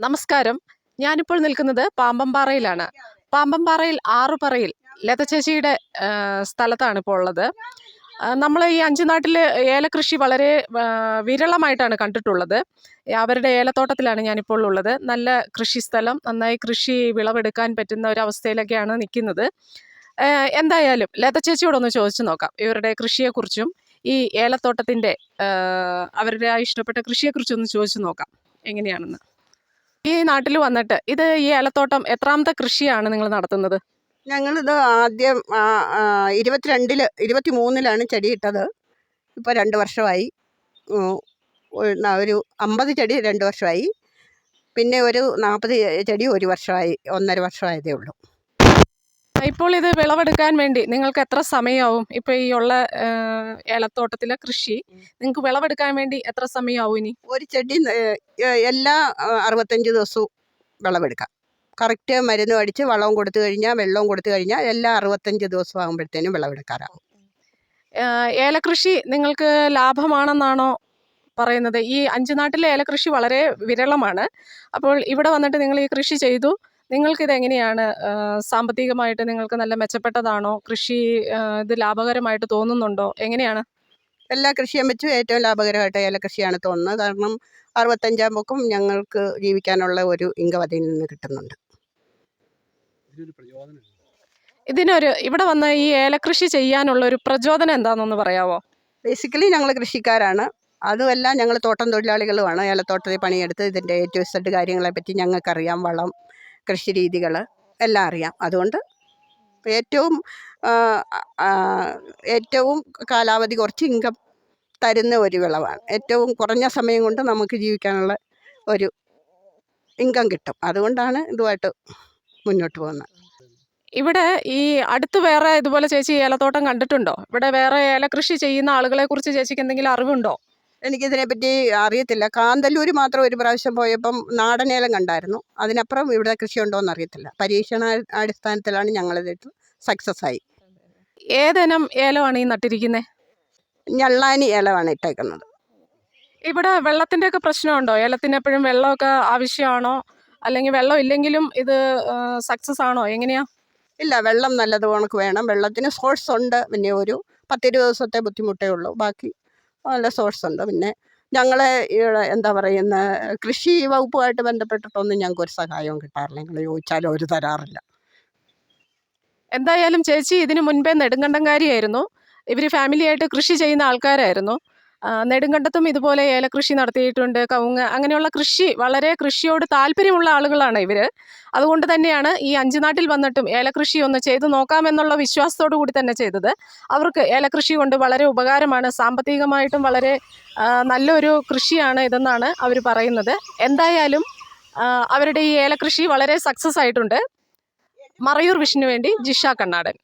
നമസ്കാരം. ഞാനിപ്പോൾ നിൽക്കുന്നത് പാമ്പമ്പാറയിലാണ്. പാമ്പമ്പാറയിൽ ആറുപറയിൽ ലത ചേച്ചിയുടെ സ്ഥലത്താണ് ഇപ്പോൾ ഉള്ളത്. നമ്മൾ ഈ അഞ്ചുനാട്ടിൽ ഏലകൃഷി വളരെ വിരളമായിട്ടാണ് കണ്ടിട്ടുള്ളത്. അവരുടെ ഏലത്തോട്ടത്തിലാണ് ഞാനിപ്പോൾ ഉള്ളത്. നല്ല കൃഷിസ്ഥലം, നന്നായി കൃഷി വിളവെടുക്കാൻ പറ്റുന്ന ഒരവസ്ഥയിലൊക്കെയാണ് നിൽക്കുന്നത്. എന്തായാലും ലത ചേച്ചിയോടൊന്ന് ചോദിച്ചു നോക്കാം ഇവരുടെ കൃഷിയെക്കുറിച്ചും ഈ ഏലത്തോട്ടത്തിൻ്റെ അവരുടെ ആ ഇഷ്ടപ്പെട്ട കൃഷിയെക്കുറിച്ചൊന്ന് ചോദിച്ചു നോക്കാം എങ്ങനെയാണെന്ന്. ഈ നാട്ടിൽ വന്നിട്ട് ഇത് ഈ ഏലത്തോട്ടം എത്രാമത്തെ കൃഷിയാണ് നിങ്ങൾ നടത്തുന്നത്? ഞങ്ങളിത് ആദ്യം 23-ലാണ് ചെടിയിട്ടത്. ഇപ്പോൾ 2 വർഷമായി. ഒരു 50 ചെടി 2 വർഷമായി. പിന്നെ ഒരു 40 ചെടി 1 വർഷമായി, 1.5 വർഷമായതേ ഉള്ളൂ. ഇപ്പോൾ ഇത് വിളവെടുക്കാൻ വേണ്ടി നിങ്ങൾക്ക് എത്ര സമയമാവും? ഇപ്പോൾ ഈ ഉള്ള ഏലത്തോട്ടത്തിലെ കൃഷി നിങ്ങൾക്ക് വിളവെടുക്കാൻ വേണ്ടി എത്ര സമയമാവും? ഇനി ഒരു ചെടി എല്ലാ 65 ദിവസവും വിളവെടുക്കാം. കറക്റ്റ് മരുന്നും അടിച്ച് വളവും കൊടുത്തു കഴിഞ്ഞാൽ, വെള്ളവും കൊടുത്തു കഴിഞ്ഞാൽ എല്ലാ 65 ദിവസം ആകുമ്പോഴത്തേനും വിളവെടുക്കാറാവും. ഏലകൃഷി നിങ്ങൾക്ക് ലാഭമാണെന്നാണോ പറയുന്നത്? ഈ അഞ്ചുനാട്ടിലെ ഏലകൃഷി വളരെ വിരളമാണ്. അപ്പോൾ ഇവിടെ വന്നിട്ട് നിങ്ങൾ ഈ കൃഷി ചെയ്തു. നിങ്ങൾക്കിതെങ്ങനെയാണ് സാമ്പത്തികമായിട്ട് നിങ്ങൾക്ക് നല്ല മെച്ചപ്പെട്ടതാണോ? കൃഷി ഇത് ലാഭകരമായിട്ട് തോന്നുന്നുണ്ടോ? എങ്ങനെയാണ്? എല്ലാ കൃഷിയും വെച്ചും ഏറ്റവും ലാഭകരമായിട്ട് ഏലകൃഷിയാണ് തോന്നുന്നത്. കാരണം 65 പൊക്കം ഞങ്ങൾക്ക് ജീവിക്കാനുള്ള ഒരു ഇൻകം അതിൽ നിന്ന് കിട്ടുന്നുണ്ട്. ഇവിടെ വന്ന് ഈ ഏലകൃഷി ചെയ്യാനുള്ള ഒരു പ്രചോദനം എന്താണെന്നൊന്ന് പറയാമോ? ബേസിക്കലി ഞങ്ങൾ കൃഷിക്കാരാണ്. അതുമല്ല, ഞങ്ങൾ തോട്ടം തൊഴിലാളികളുമാണ്. ഏലത്തോട്ടത്തിൽ പണിയെടുത്ത് ഇതിൻ്റെ A to Z കാര്യങ്ങളെപ്പറ്റി ഞങ്ങൾക്കറിയാം. വളം, കൃഷി രീതികൾ എല്ലാം അറിയാം. അതുകൊണ്ട് ഏറ്റവും കാലാവധി കുറച്ച് ഇൻകം തരുന്ന ഒരു വിളവാണ്. ഏറ്റവും കുറഞ്ഞ സമയം കൊണ്ട് നമുക്ക് ജീവിക്കാനുള്ള ഒരു ഇൻകം കിട്ടും. അതുകൊണ്ടാണ് ഇതുമായിട്ട് മുന്നോട്ട് പോകുന്നത്. ഇവിടെ ഈ അടുത്ത് വേറെ ഇതുപോലെ ചേച്ചി ഏലത്തോട്ടം കണ്ടിട്ടുണ്ടോ? ഇവിടെ വേറെ ഏലകൃഷി ചെയ്യുന്ന ആളുകളെ കുറിച്ച് ചേച്ചിക്ക് എന്തെങ്കിലും അറിവുണ്ടോ? എനിക്കിതിനെപ്പറ്റി അറിയത്തില്ല. കാന്തല്ലൂർ മാത്രം ഒരു പ്രാവശ്യം പോയപ്പം നാടനേലം കണ്ടായിരുന്നു. അതിനപ്പുറം ഇവിടെ കൃഷിയുണ്ടോ എന്ന് അറിയത്തില്ല. പരീക്ഷണ അടിസ്ഥാനത്തിലാണ് ഞങ്ങളിത് സക്സസ് ആയി. ഏതിനം ഏലമാണ് ഈ നട്ടിരിക്കുന്നത്? ഞള്ളാനി ഏലമാണ് ഇട്ടേക്കുന്നത്. ഇവിടെ വെള്ളത്തിൻ്റെ ഒക്കെ പ്രശ്നമുണ്ടോ? ഏലത്തിന് എപ്പോഴും വെള്ളമൊക്കെ ആവശ്യമാണോ? അല്ലെങ്കിൽ വെള്ളം ഇല്ലെങ്കിലും ഇത് സക്സസ് ആണോ? എങ്ങനെയാ? ഇല്ല, വെള്ളം നല്ലത് കണക്ക് വേണം. വെള്ളത്തിന് സോഴ്സ് ഉണ്ട്. പിന്നെ ഒരു 10-20 ദിവസത്തെ ബുദ്ധിമുട്ടേ ഉള്ളൂ. ബാക്കി നല്ല സോഴ്സ് ഉണ്ട്. പിന്നെ ഞങ്ങളെ എന്താ പറയുന്ന കൃഷി വകുപ്പുമായിട്ട് ബന്ധപ്പെട്ടിട്ടൊന്നും ഞങ്ങൾക്ക് ഒരു സഹായവും കിട്ടാറില്ല. ഞങ്ങൾ ചോദിച്ചാലും അവർ തരാറില്ല. എന്തായാലും ചേച്ചി ഇതിന് മുൻപേ നെടുങ്കണ്ടംകാരിയായിരുന്നു. ഇവർ ഫാമിലിയായിട്ട് കൃഷി ചെയ്യുന്ന ആൾക്കാരായിരുന്നു. നെടുങ്കണ്ടത്തും ഇതുപോലെ ഏലകൃഷി നടത്തിയിട്ടുണ്ട്. കവുങ്ങ്, അങ്ങനെയുള്ള വളരെ കൃഷിയോട് താല്പര്യമുള്ള ആളുകളാണ് ഇവർ. അതുകൊണ്ട് തന്നെയാണ് ഈ അഞ്ചുനാട്ടിൽ വന്നിട്ടും ഏലകൃഷി ഒന്ന് ചെയ്തു നോക്കാമെന്നുള്ള വിശ്വാസത്തോടു കൂടി തന്നെ ചെയ്തത്. അവർക്ക് ഏലകൃഷി കൊണ്ട് വളരെ ഉപകാരമാണ്. സാമ്പത്തികമായിട്ടും വളരെ നല്ലൊരു കൃഷിയാണ് ഇതെന്നാണ് അവർ പറയുന്നത്. എന്തായാലും അവരുടെ ഈ ഏലകൃഷി വളരെ സക്സസ് ആയിട്ടുണ്ട്. മറയൂർ വിഷന് വേണ്ടി ജിഷ കണ്ണാടൻ.